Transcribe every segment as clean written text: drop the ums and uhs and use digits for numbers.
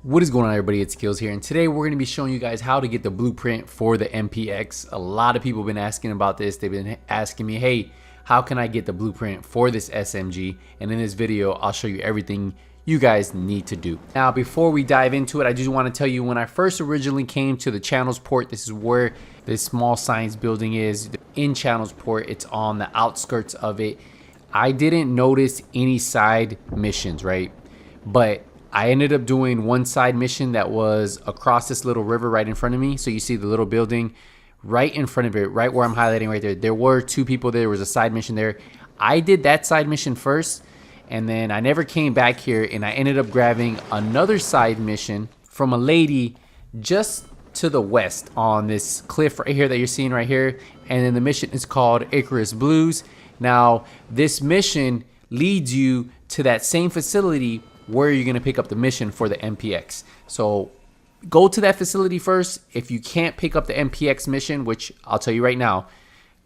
What is going on, everybody? It's Skillz here, and today we're going to be showing you guys how to get the blueprint for the MPX. A lot of people have been asking about this. They've been asking me, hey, how can I get the blueprint for this SMG? And in this video, I'll show you everything you guys need to do. Now, before we dive into it, I just want to tell you, when I first originally came to the Channels Port, this is where this small science building is in Channels Port. It's on the outskirts of it. I didn't notice any side missions, right? But I ended up doing one side mission that was across this little river right in front of me. So you see the little building right in front of it, right where I'm highlighting right there. There were two people there. There was a side mission there. I did that side mission first, and then I never came back here, and I ended up grabbing another side mission from a lady just to the west on this cliff right here that you're seeing right here. And then the mission is called Icarus Blues. Now, this mission leads you to that same facility where you're going to pick up the mission for the MPX. So go to that facility first. If you can't pick up the MPX mission, which I'll tell you right now,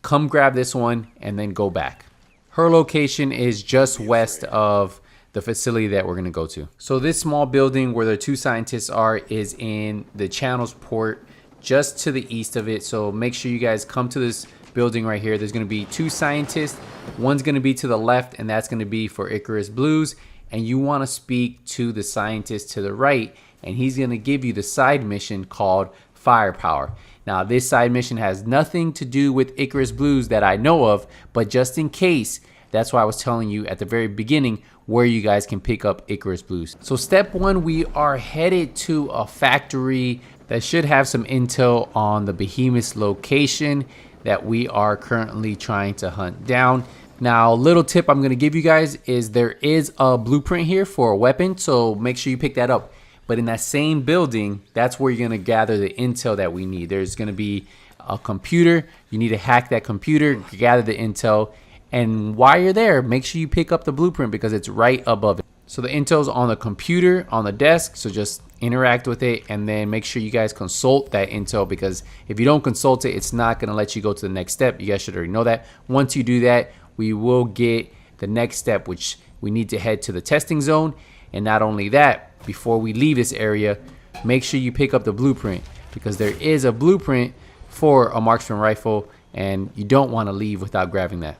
come grab this one and then go back. Her location is just west of the facility that we're going to go to. So this small building where the two scientists are is in the Channels Port, just to the east of it. So make sure you guys come to this building right here. There's going to be two scientists. One's going to be to the left, and that's going to be for Icarus Blues. And you want to speak to the scientist to the right, and he's going to give you the side mission called Firepower. Now, this side mission has nothing to do with Icarus Blues that I know of, but just in case, that's why I was telling you at the very beginning where you guys can pick up Icarus Blues. So step one, we are headed to a factory that should have some intel on the Behemoth location that we are currently trying to hunt down. Now, little tip I'm going to give you guys is there is a blueprint here for a weapon, so make sure you pick that up. But in that same building, that's where you're going to gather the intel that we need. There's going to be a computer. You need to hack that computer, gather the intel, and while you're there, make sure you pick up the blueprint because it's right above it. So the intel's on the computer, on the desk, so just interact with it, and then make sure you guys consult that intel, because if you don't consult it, it's not going to let you go to the next step. You guys should already know that. Once you do that, we will get the next step, which we need to head to the testing zone. And not only that, before we leave this area, make sure you pick up the blueprint, because there is a blueprint for a marksman rifle, and you don't want to leave without grabbing that.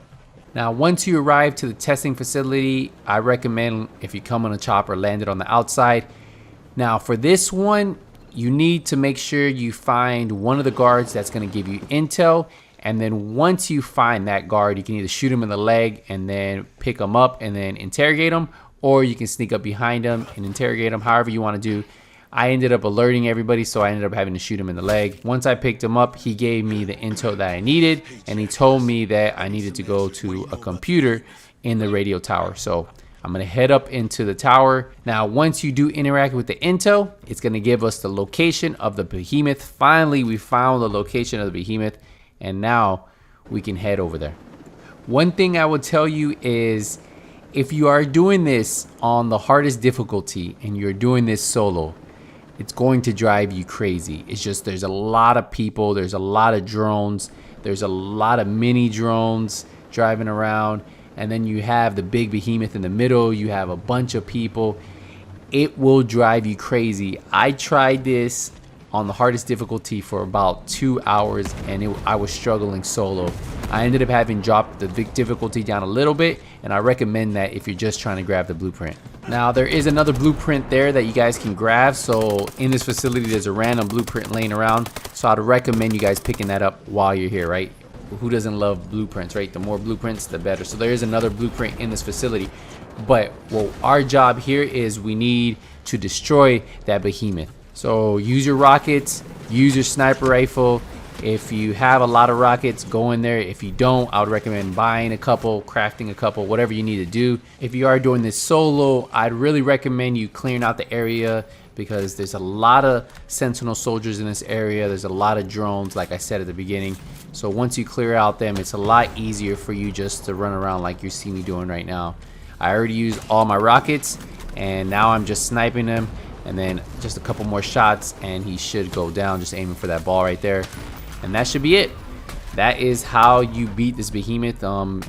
Now, once you arrive to the testing facility, I recommend, if you come on a chopper, land it on the outside. Now, for this one, you need to make sure you find one of the guards that's going to give you intel. And then once you find that guard, you can either shoot him in the leg and then pick him up and then interrogate him, or you can sneak up behind him and interrogate him, however you want to do. I ended up alerting everybody, so I ended up having to shoot him in the leg. Once I picked him up, he gave me the intel that I needed, and he told me that I needed to go to a computer in the radio tower. So I'm going to head up into the tower. Now, once you do interact with the intel, it's going to give us the location of the Behemoth. Finally, we found the location of the Behemoth, and now we can head over there. One thing I would tell you is, if you are doing this on the hardest difficulty and you're doing this solo, it's going to drive you crazy. It's just, there's a lot of people, there's a lot of drones, there's a lot of mini drones driving around, and then you have the big Behemoth in the middle, you have a bunch of people. It will drive you crazy. I tried this on the hardest difficulty for about 2 hours, and I was struggling solo. I ended up having dropped the difficulty down a little bit, and I recommend that if you're just trying to grab the blueprint. Now, there is another blueprint there that you guys can grab. So in this facility, there's a random blueprint laying around. So I'd recommend you guys picking that up while you're here, right? Who doesn't love blueprints, right? The more blueprints, the better. So there is another blueprint in this facility. But well, our job here is we need to destroy that Behemoth. So use your rockets, use your sniper rifle. If you have a lot of rockets, go in there. If you don't, I would recommend buying a couple, crafting a couple, whatever you need to do. If you are doing this solo, I'd really recommend you clearing out the area, because there's a lot of Sentinel soldiers in this area. There's a lot of drones, like I said at the beginning. So once you clear out them, it's a lot easier for you just to run around like you see me doing right now. I already used all my rockets, and now I'm just sniping them. And then just a couple more shots, and he should go down, just aiming for that ball right there. And that should be it. That is how you beat this Behemoth.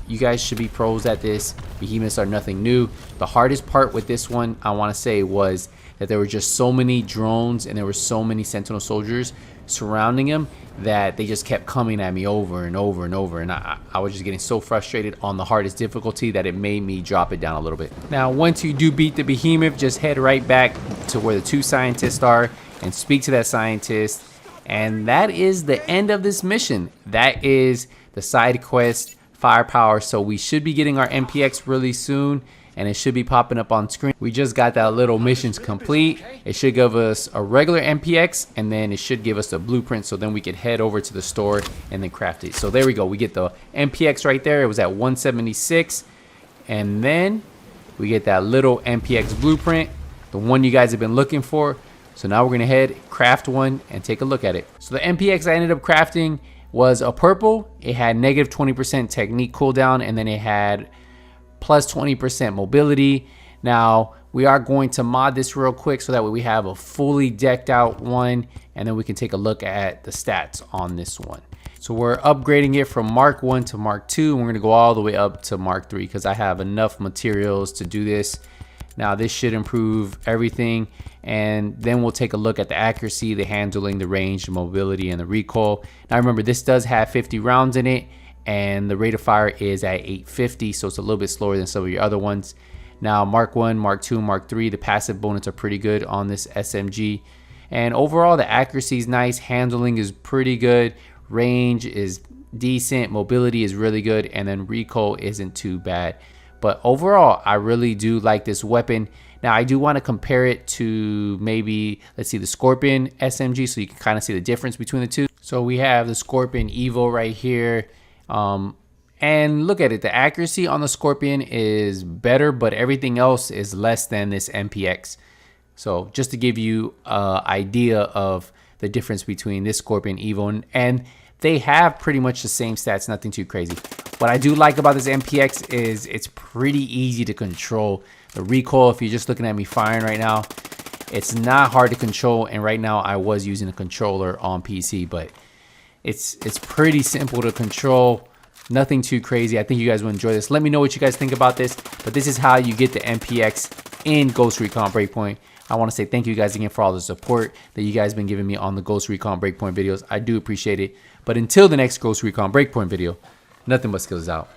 You guys should be pros at this. Behemoths are nothing new. The hardest part with this one, I want to say, was that there were just so many drones and there were so many Sentinel soldiers surrounding him that they just kept coming at me over and over and over, and I was just getting so frustrated on the hardest difficulty that it made me drop it down a little bit. Now once you do beat the Behemoth, just head right back to where the 2 scientists are and speak to that scientist, and that is the end of this mission. That is the side quest firepower. So we should be getting our MPX really soon, and it should be popping up on screen. We just got that little missions complete. It should give us a regular MPX, and then it should give us a blueprint, so then we could head over to the store and then craft it. So there we go, we get the MPX right there. It was at 176, and then we get that little MPX blueprint, the one you guys have been looking for. So now we're gonna head craft one and take a look at it. So the MPX I ended up crafting was a purple. It had negative 20% technique cooldown, and then it had plus 20% mobility. Now we are going to mod this real quick so that way we have a fully decked out one, and then we can take a look at the stats on this one. So we're upgrading it from Mark 1 to Mark 2, and we're gonna go all the way up to Mark 3 because I have enough materials to do this. Now this should improve everything, and then we'll take a look at the accuracy, the handling, the range, the mobility, and the recoil. Now remember, this does have 50 rounds in it, and the rate of fire is at 850, so it's a little bit slower than some of your other ones. Now Mark 1, Mark 2, Mark 3, the passive bonus are pretty good on this SMG, and overall the accuracy is nice, handling is pretty good, range is decent, mobility is really good, and then recoil isn't too bad. But overall, I really do like this weapon. Now I do want to compare it to maybe, let's see, the Scorpion SMG, so you can kind of see the difference between the two. So we have the Scorpion Evo right here. And look at it, the accuracy on the Scorpion is better, but everything else is less than this MPX. So just to give you an idea of the difference between this Scorpion Evo, and they have pretty much the same stats, nothing too crazy. What I do like about this MPX is it's pretty easy to control. The recoil, if you're just looking at me firing right now, it's not hard to control, and right now I was using a controller on PC, but it's pretty simple to control, nothing too crazy. I think you guys will enjoy this. Let me know what you guys think about this, but this is how you get the MPX in Ghost Recon Breakpoint. I want to say thank you guys again for all the support that you guys been giving me on the Ghost Recon Breakpoint videos. I do appreciate it. But until the next Ghost Recon Breakpoint video, nothing but skills out.